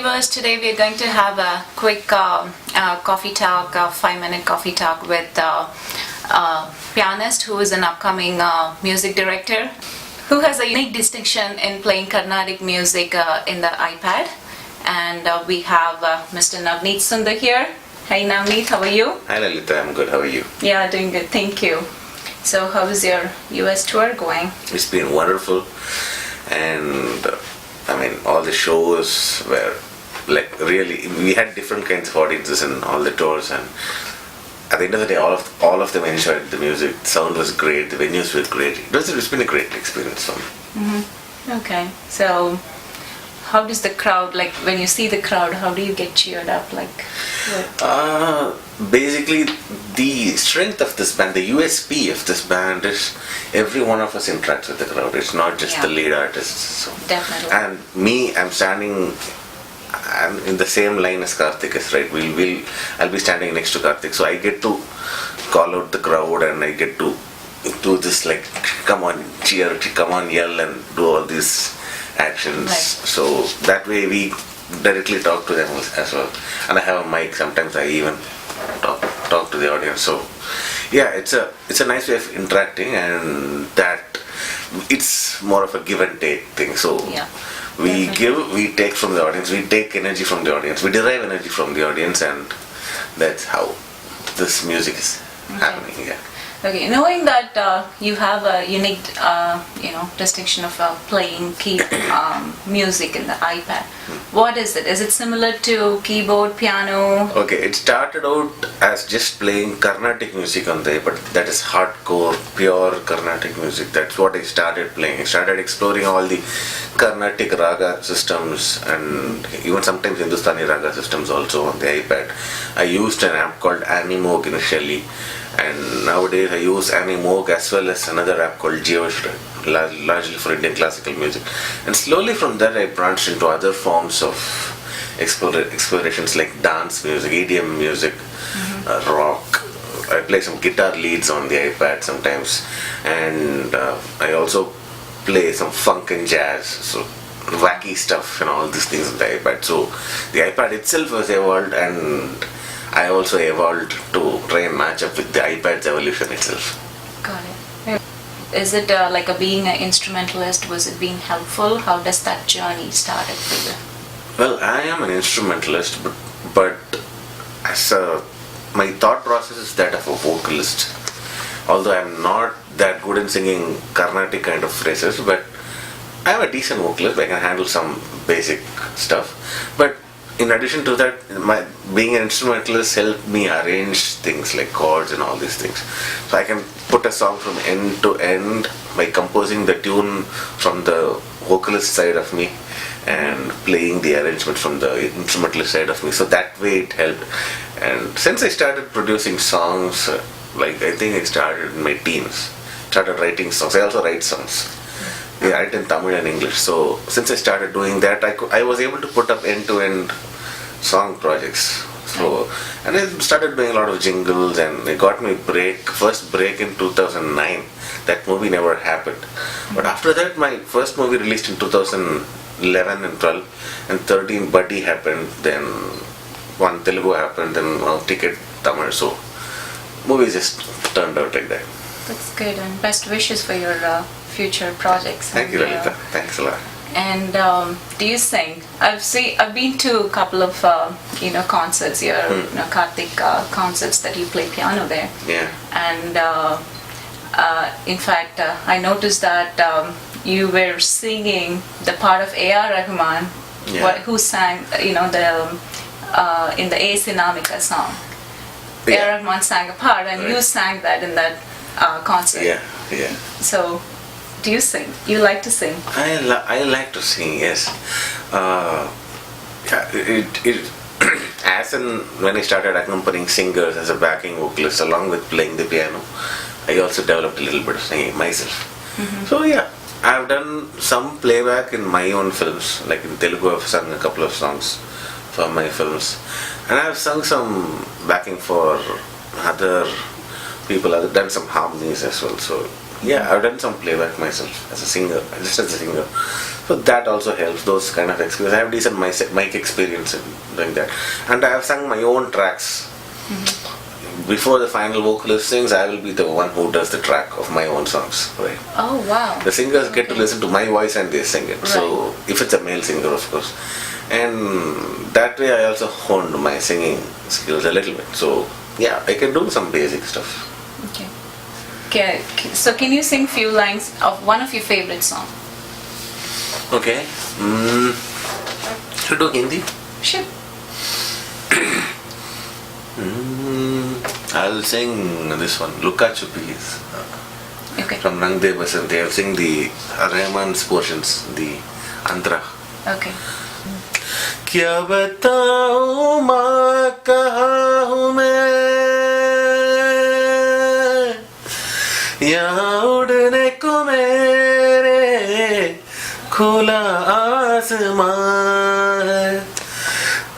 viewers, today we are going to have a quick coffee talk, 5-minute coffee talk with pianist who is an upcoming music director who has a unique distinction in playing Carnatic music in the iPad. And we have Mr. Navneeth Sundar here. Hi Navneeth, how are you? Hi Lalitha, I'm good. How are you? Yeah, doing good, thank you. So how is your US tour going? It's been wonderful, and all the shows were like really, we had different kinds of audiences in all the tours, and at the end of the day all of them enjoyed the music. The sound was great, the venues were great. It's been a great experience for me. Mm-hmm. Okay, so how does the crowd, like when you see the crowd, how do you get cheered up? Like basically the strength of this band, the USP of this band is every one of us interacts with the crowd. It's not just the lead artists. So. Definitely. And me, I'm standing in the same line as Karthik is, right? I'll be standing next to Karthik, so I get to call out the crowd, and I get to do this like, come on, cheer, come on, yell, and do all these actions. Right. So that way we directly talk to them as well. And I have a mic. Sometimes I even talk to the audience. So yeah, it's a nice way of interacting, and that it's more of a give and take thing. So we give, we take from the audience, we take energy from the audience, we derive energy from the audience, and that's how this music is happening. Yeah. Okay, knowing that you have a unique, distinction of playing music in the iPad, what is it? Is it similar to keyboard, piano? Okay, it started out as just playing Carnatic music on the iPad. That is hardcore, pure Carnatic music. That's what I started playing. I started exploring all the Carnatic raga systems, and even sometimes Hindustani raga systems also on the iPad. I used an app called Animoog initially. And nowadays I use Animoog as well as another app called Geoshred, largely for Indian classical music. And slowly from that I branched into other forms of explorations like dance music, EDM music, rock. I play some guitar leads on the iPad sometimes, and I also play some funk and jazz, so wacky stuff and all these things on the iPad. So the iPad itself has evolved, and I also evolved to try and match up with the iPad's evolution itself. Got it. Is it like being an instrumentalist, was it being helpful? How does that journey started for you? Well, I am an instrumentalist, but my thought process is that of a vocalist. Although I'm not that good in singing Carnatic kind of phrases, but I'm a decent vocalist. I can handle some basic stuff. But in addition to that, being an instrumentalist helped me arrange things like chords and all these things. So I can put a song from end to end by composing the tune from the vocalist side of me and playing the arrangement from the instrumentalist side of me. So that way it helped. And since I started producing songs, I think I started in my teens, started writing songs. I also write songs. I write in Tamil and English. So since I started doing that, I was able to put up end-to-end song projects. So, and I started doing a lot of jingles, and it got me first break in 2009. That movie never happened. But after that, my first movie released in 2011 and 12, and 13 Buddy happened, then one Telugu happened, then one Ticket Tamil. So movies just turned out like that. That's good, and best wishes for your future projects. Thank you, Lalitha. Thanks a lot. And do you sing? I've been to a couple of concerts here, Karthik concerts that you play piano there. Yeah. And in fact, I noticed that you were singing the part of A.R. Rahman, who sang in the A. Sinamika song. A.R. Rahman sang a part, and you sang that in that concert. Yeah. So, do you sing? You like to sing? I like to sing, yes. When I started accompanying singers as a backing vocalist along with playing the piano, I also developed a little bit of singing myself. So yeah, I've done some playback in my own films, like in Telugu I've sung a couple of songs for my films, and I've sung some backing for other people. I've done some harmonies as well. So Yeah, I've done some playback myself as a singer, just as a singer. So that also helps, those kind of experience. I have decent mic experience in doing that. And I have sung my own tracks. Before the final vocalist sings, I will be the one who does the track of my own songs. Right? Oh, wow. The singers get to listen to my voice and they sing it. Right. So if it's a male singer, of course. And that way I also honed my singing skills a little bit. So yeah, I can do some basic stuff. Okay. So can you sing few lines of one of your favorite songs? Okay. Should do Hindi? Sure. I'll sing this one, Luka Chupis. Okay. From Rang De Basanti. I'll sing the Rahman's portions, the Antara. Okay. क्या बताऊं माँ कहाँ हूँ मैं यहाँ उड़ने को मेरे खुला आसमां है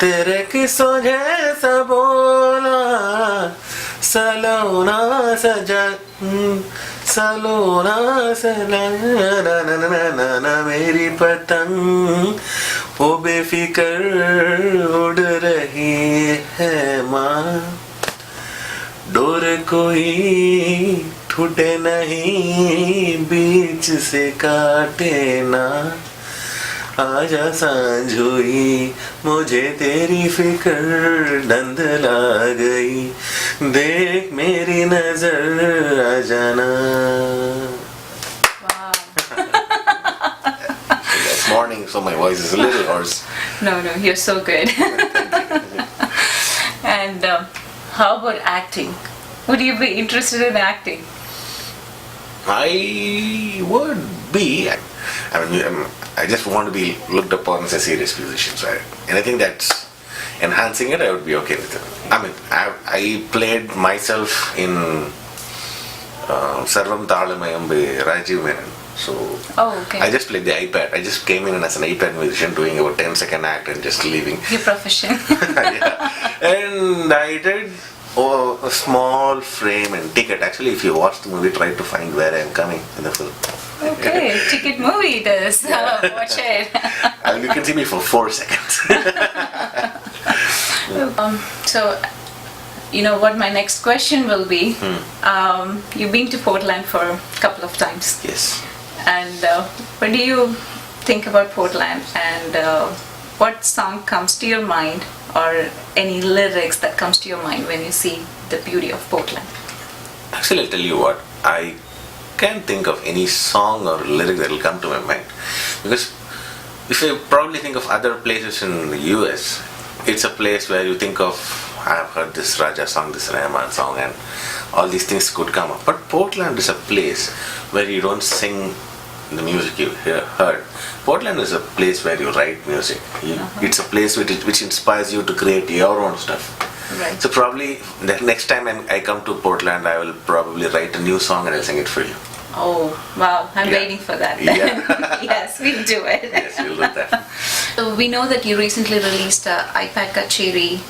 तेरे किसों जैसा बोला सलोना सजा सलोना सला ना मेरी पतंग वो बेफिकर उड़ रही है माँ डोर कोई टूटे नहीं बीच से काटे ना आजा सांझ हुई मुझे तेरी फिकर धंधला गई देख मेरी नजर आ जाना. Morning, so my voice is a little hoarse. No, you're so good. And how about acting? Would you be interested in acting? I would be. I mean, I just want to be looked upon as a serious musician. So anything that's enhancing it, I would be okay with it. I mean, I played myself in Sarvam Taalammayambe Rajiv Menon. So okay. I just played the iPad. I just came in as an iPad musician doing about 10-second act and just leaving. Your profession. Yeah. And I did a small frame and ticket. Actually, if you watch the movie, try to find where I am coming in the film. Okay, ticket movie it is. Yeah. Watch it. And you can see me for 4 seconds. So, you know what my next question will be. You've been to Portland for a couple of times. Yes. And what do you think about Portland, and what song comes to your mind, or any lyrics that comes to your mind when you see the beauty of Portland? Actually, I'll tell you what, I can't think of any song or lyric that will come to my mind, because if I probably think of other places in the US, it's a place where you think of, I've heard this Raja song, this Rahman song, and all these things could come up. But Portland is a place where you don't sing the music you heard. Portland is a place where you write music. It's a place which inspires you to create your own stuff. Right. So probably the next time I come to Portland, I will probably write a new song and I'll sing it for you. Oh, wow. I'm waiting for that. Yeah. Yes, we'll do it. Yes, we'll do that. So we know that you recently released a iPad Katcheri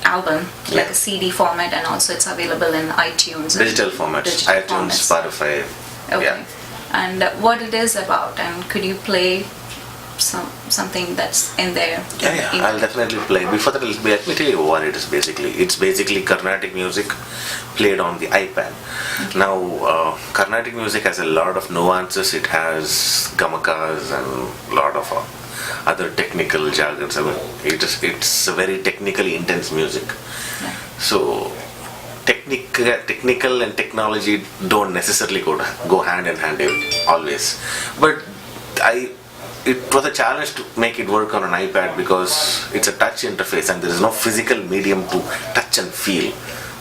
album, like a CD format, and also it's available in iTunes. Digital formats, iTunes, Spotify. Okay. Yeah. And what it is about, and could you play something that's in there? Yeah, I'll definitely play. Before that, let me tell you what it is basically. It's basically Carnatic music played on the iPad. Okay. Now, Carnatic music has a lot of nuances. It has gamakas and a lot of other technical jargons. I mean, it's a very technically intense music. Yeah. So, technical and technology don't necessarily go hand in hand always. But it was a challenge to make it work on an iPad because it's a touch interface and there is no physical medium to touch and feel.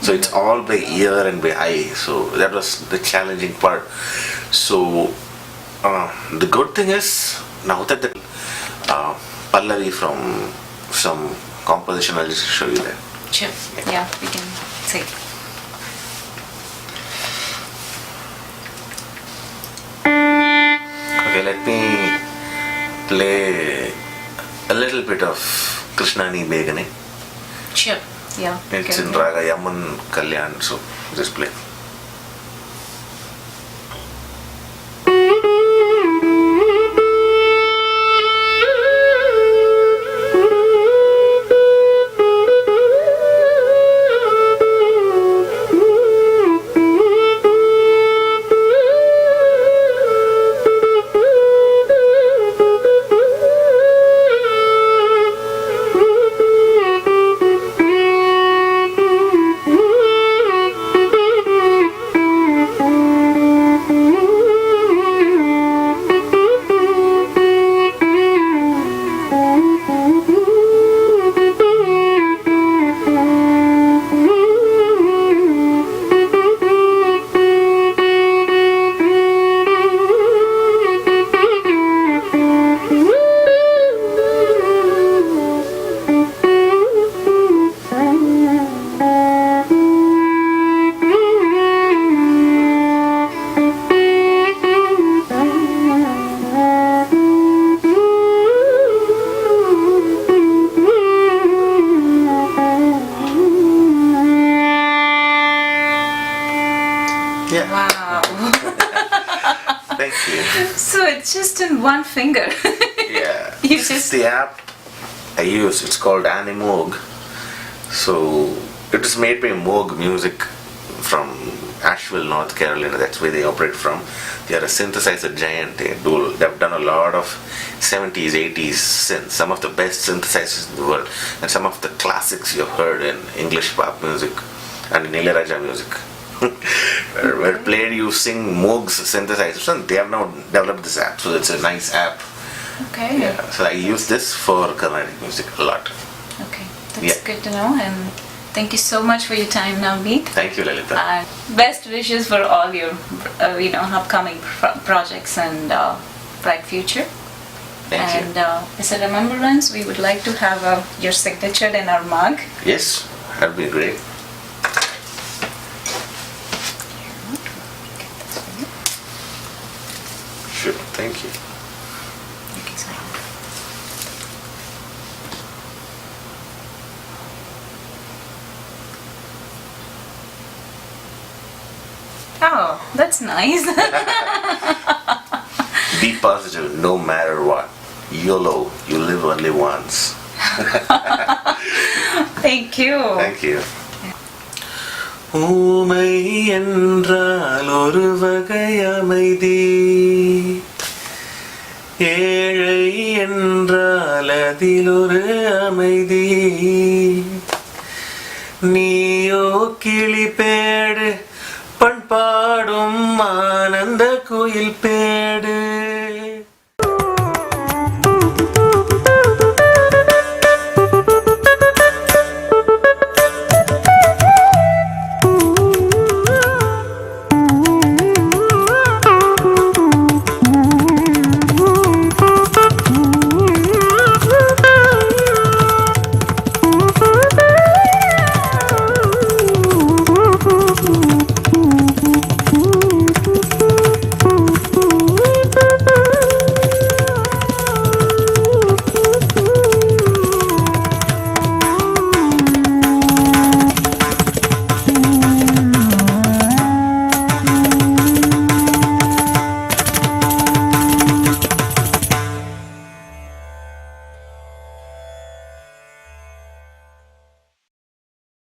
So it's all by ear and by eye. So that was the challenging part. So the good thing is, now that the Pallavi from some composition, I'll just show you that. Sure. Yeah, we can see. Okay, let me play a little bit of Krishnani Megane. Sure, yeah. It's in Raga Yaman Kalyan, so just play. Yeah. Wow. Thank you. So it's just in one finger. Yeah. You This is just- the app I use. It's called Animoog. So it is made by Moog Music from Asheville, North Carolina. That's where they operate from. They are a synthesizer giant. They've done a lot of 70s, 80s synths, some of the best synthesizers in the world, and some of the classics you've heard in English pop music and in Ilayaraja music. Where played using Moog's synthesizers, and they have now developed this app. So it's a nice app. Okay. Yeah. So I use this for Carnatic music a lot. Okay. That's Yeah. good to know. And thank you so much for your time, Navneeth. Thank you, Lalitha. And best wishes for all your, upcoming projects and bright future. Thank you. And as a remembrance, we would like to have your signature in our mug. Yes, that'd be great. Sure, thank you. You can sign it. Oh, that's nice. Be positive no matter what. YOLO, you live only once. Thank you. Thank you. ஊமை என்றால் ஒரு வகை அமைதி, ஏழை என்றால் அதில் ஒரு அமைதி, நீயோ கிளி பேடு பண்பாடும் ஆனந்த குயில் பேடு,